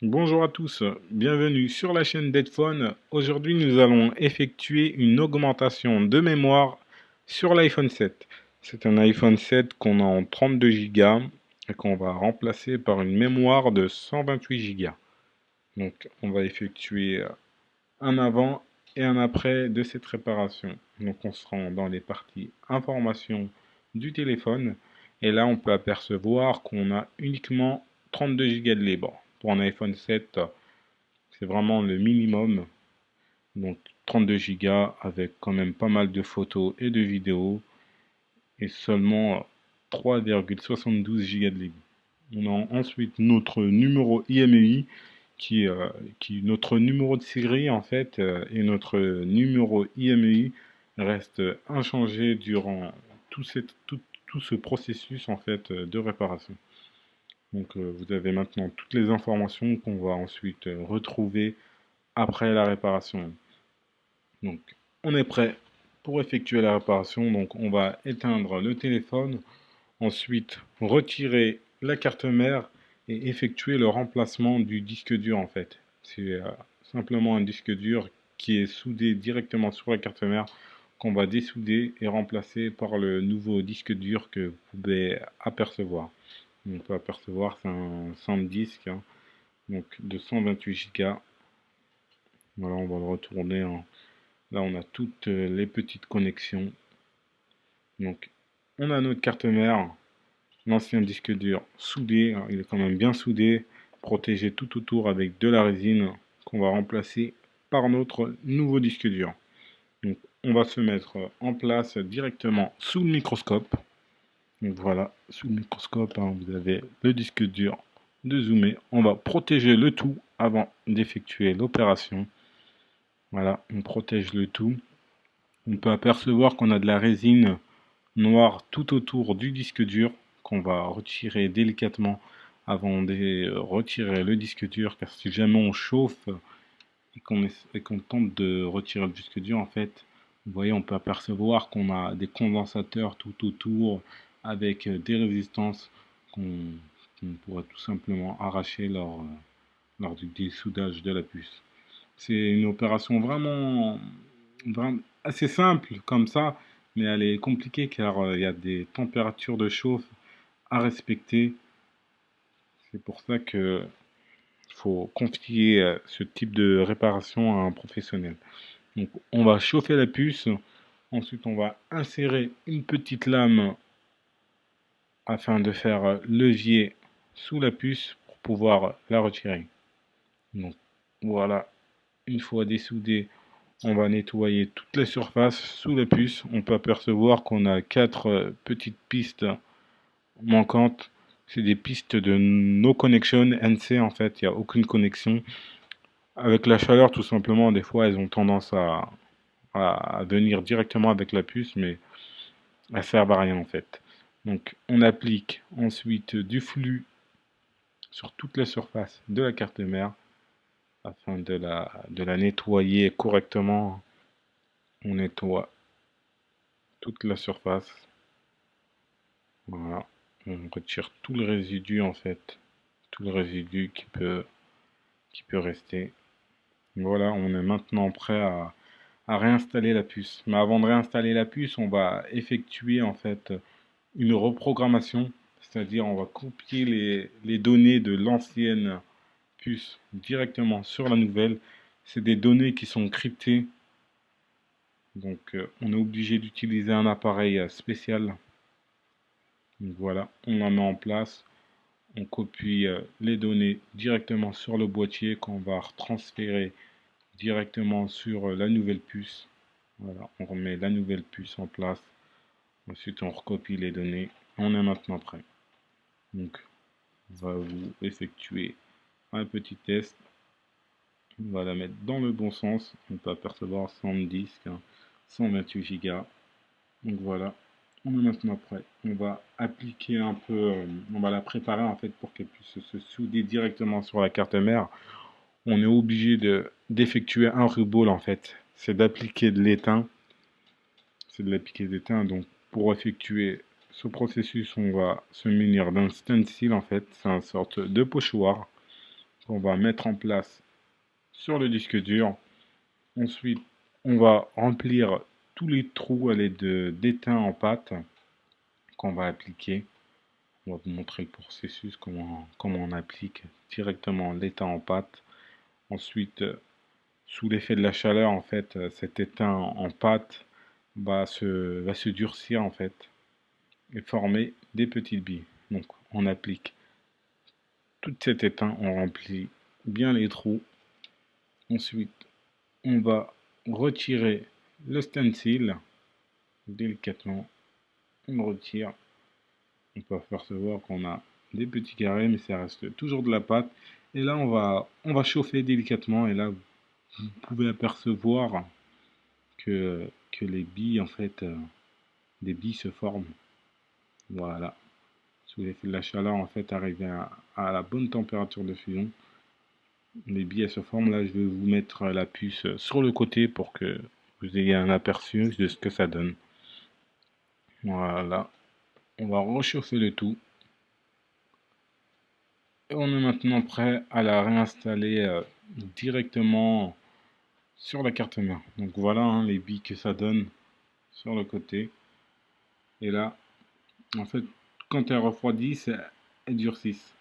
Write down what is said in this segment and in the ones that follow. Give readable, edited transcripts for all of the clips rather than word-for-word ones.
Bonjour à tous, bienvenue sur la chaîne d'Headphone. Aujourd'hui, nous allons effectuer une augmentation de mémoire sur l'iPhone 7. C'est un iPhone 7 qu'on a en 32 Go et qu'on va remplacer par une mémoire de 128 Go. Donc, on va effectuer un avant et un après de cette réparation. Donc, on se rend dans les parties information du téléphone et là, on peut apercevoir qu'on a uniquement 32 Go de libre. Pour un iPhone 7, c'est vraiment le minimum. Donc 32 Go avec quand même pas mal de photos et de vidéos et seulement 3,72 Go de libre. On a ensuite notre numéro IMEI qui notre numéro de série en fait et notre numéro IMEI reste inchangé durant tout ce processus en fait de réparation. Donc vous avez maintenant toutes les informations qu'on va ensuite retrouver après la réparation. Donc, on est prêt pour effectuer la réparation. Donc, on va éteindre le téléphone, ensuite retirer la carte mère et effectuer le remplacement du disque dur en fait. C'est simplement un disque dur qui est soudé directement sur la carte mère qu'on va dessouder et remplacer par le nouveau disque dur que vous pouvez apercevoir. On peut apercevoir, c'est un SanDisk hein, donc de 128 Go. Voilà, on va le retourner en, là, on a toutes les petites connexions. Donc, on a notre carte mère, l'ancien disque dur soudé. Hein, il est quand même bien soudé, protégé tout autour avec de la résine qu'on va remplacer par notre nouveau disque dur. Donc, on va se mettre en place directement sous le microscope. Donc voilà, sous le microscope, hein, vous avez le disque dur de zoomer. On va protéger le tout avant d'effectuer l'opération. Voilà, on protège le tout. On peut apercevoir qu'on a de la résine noire tout autour du disque dur qu'on va retirer délicatement avant de retirer le disque dur, car si jamais on chauffe et qu'on tente de retirer le disque dur, en fait, vous voyez, on peut apercevoir qu'on a des condensateurs tout autour avec des résistances qu'on pourrait tout simplement arracher lors du dessoudage de la puce. C'est une opération vraiment assez simple comme ça, mais elle est compliquée car il y a des températures de chauffe à respecter. C'est pour ça que faut confier ce type de réparation à un professionnel. Donc on va chauffer la puce, ensuite on va insérer une petite lame afin de faire levier sous la puce pour pouvoir la retirer. Donc voilà, une fois dessoudé, on va nettoyer toute la surface sous la puce. On peut apercevoir qu'on a quatre petites pistes manquantes. C'est des pistes de no connection NC en fait. Il n'y a aucune connexion. Avec la chaleur, tout simplement, des fois, elles ont tendance à venir directement avec la puce, mais elles servent à rien en fait. Donc, on applique ensuite du flux sur toute la surface de la carte mère afin de la nettoyer correctement. On nettoie toute la surface. Voilà. On retire tout le résidu en fait. Tout le résidu qui peut rester. Voilà, on est maintenant prêt à réinstaller la puce. Mais avant de réinstaller la puce, on va effectuer en fait une reprogrammation. C'est-à-dire on va copier les données de l'ancienne puce directement sur la nouvelle. C'est des données qui sont cryptées. Donc on est obligé d'utiliser un appareil spécial. Donc voilà, on la met en place. On copie les données directement sur le boîtier qu'on va retransférer directement sur la nouvelle puce. Voilà, on remet la nouvelle puce en place. Ensuite, on recopie les données. On est maintenant prêt. Donc, on va vous effectuer un petit test. On va la mettre dans le bon sens. On peut apercevoir 100 disques, 128 Go. Donc voilà, on est maintenant prêt. On va appliquer un peu, on va la préparer en fait pour qu'elle puisse se souder directement sur la carte mère. On est obligé d'effectuer un reball en fait. C'est d'appliquer de l'étain. C'est de l'appliquer de l'étain. Donc pour effectuer ce processus, on va se munir d'un stencil en fait. C'est une sorte de pochoir qu'on va mettre en place sur le disque dur. Ensuite, on va remplir tous les trous à l'aide d'étain en pâte qu'on va appliquer. On va vous montrer le processus, comment on applique directement l'étain en pâte. Ensuite, sous l'effet de la chaleur, en fait, cet étain en pâte va se durcir en fait et former des petites billes. Donc, on applique tout cet étain, on remplit bien les trous. Ensuite, on va retirer le stencil délicatement. On le retire. On peut apercevoir qu'on a des petits carrés, mais ça reste toujours de la pâte. Et là, on va chauffer délicatement. Et là, vous pouvez apercevoir que les billes, en fait, des billes se forment. Voilà. Sous l'effet de la chaleur, en fait, arriver à la bonne température de fusion. Les billes se forment. Là, je vais vous mettre la puce sur le côté pour que vous ayez un aperçu de ce que ça donne. Voilà. On va réchauffer le tout. Et on est maintenant prêt à la réinstaller directement sur la carte mère. Donc voilà hein, les billes que ça donne sur le côté. Et là, en fait, quand elles refroidissent, elles durcissent.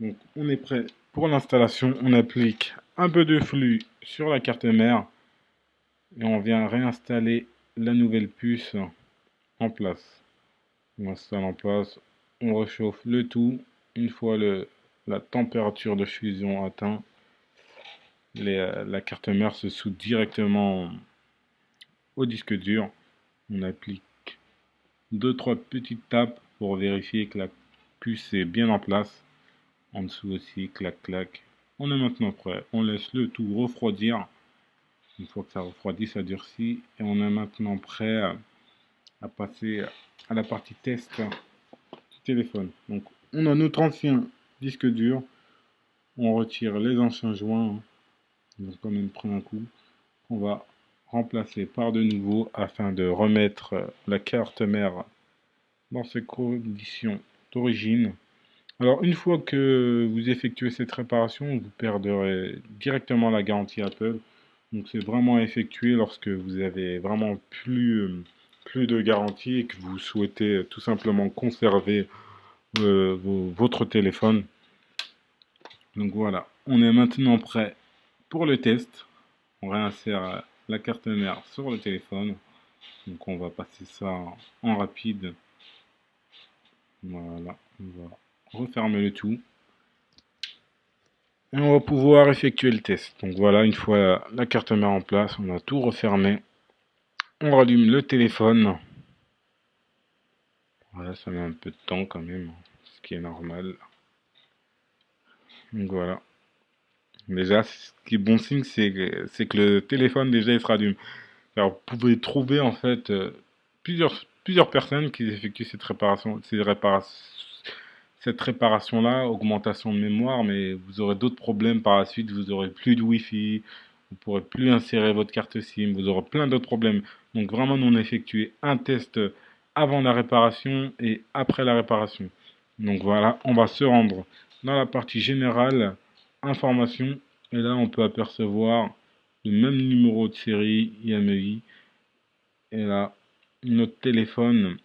Donc on est prêt pour l'installation. On applique un peu de flux sur la carte mère. Et on vient réinstaller la nouvelle puce en place. On installe en place. On réchauffe le tout. Une fois la température de fusion atteinte, la carte mère se soude directement au disque dur. On applique 2-3 petites tapes pour vérifier que la puce est bien en place. En dessous aussi, clac clac. On est maintenant prêt. On laisse le tout refroidir. Une fois que ça refroidit, ça durcit. Et on est maintenant prêt à passer à la partie test du téléphone. Donc on a notre ancien disque dur. On retire les anciens joints. Ils ont quand même pris un coup. On va remplacer par de nouveau afin de remettre la carte mère dans ses conditions d'origine. Alors une fois que vous effectuez cette réparation, vous perdrez directement la garantie Apple. Donc c'est vraiment effectué lorsque vous avez vraiment plus de garantie et que vous souhaitez tout simplement conserver votre téléphone. Donc voilà, on est maintenant prêt pour le test. On réinsère la carte mère sur le téléphone. Donc on va passer ça en rapide. Voilà, on va refermer le tout. Et on va pouvoir effectuer le test. Donc voilà, une fois la carte mère en place, on a tout refermé. On rallume le téléphone. Voilà, ça met un peu de temps quand même, ce qui est normal. Donc voilà. Déjà, ce qui est bon signe, c'est que le téléphone déjà il se rallume. Alors, vous pouvez trouver en fait plusieurs personnes qui effectuent cette réparation-là, augmentation de mémoire, mais vous aurez d'autres problèmes par la suite, vous aurez plus de Wi-Fi, vous pourrez plus insérer votre carte SIM, vous aurez plein d'autres problèmes. Donc vraiment, nous on a effectué un test avant la réparation et après la réparation. Donc voilà, on va se rendre dans la partie générale, information, et là on peut apercevoir le même numéro de série IMEI, et là notre téléphone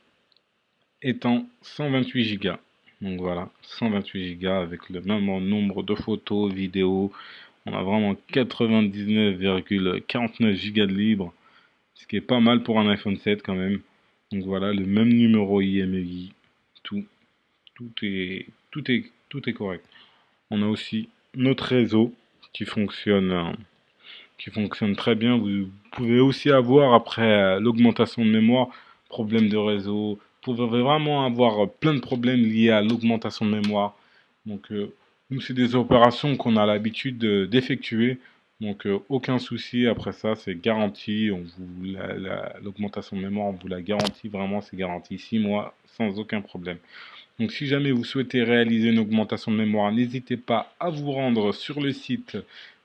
est en 128 Go. Donc voilà, 128 Go avec le même nombre de photos, vidéos. On a vraiment 99,49 Go de libre, ce qui est pas mal pour un iPhone 7 quand même. Donc voilà, le même numéro IMEI, tout, tout est correct. On a aussi notre réseau qui fonctionne très bien. Vous pouvez aussi avoir, après l'augmentation de mémoire, problème de réseau. Vous pouvez vraiment avoir plein de problèmes liés à l'augmentation de mémoire. Donc, nous, c'est des opérations qu'on a l'habitude d'effectuer. Donc, aucun souci. Après ça, c'est garanti. L'augmentation de mémoire, on vous la garantit vraiment. C'est garanti 6 mois sans aucun problème. Donc, si jamais vous souhaitez réaliser une augmentation de mémoire, n'hésitez pas à vous rendre sur le site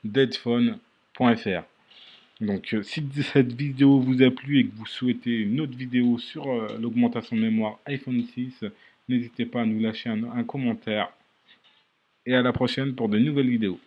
deadphone.fr. Donc, si cette vidéo vous a plu et que vous souhaitez une autre vidéo sur l'augmentation de mémoire iPhone 6, n'hésitez pas à nous lâcher un commentaire. Et à la prochaine pour de nouvelles vidéos.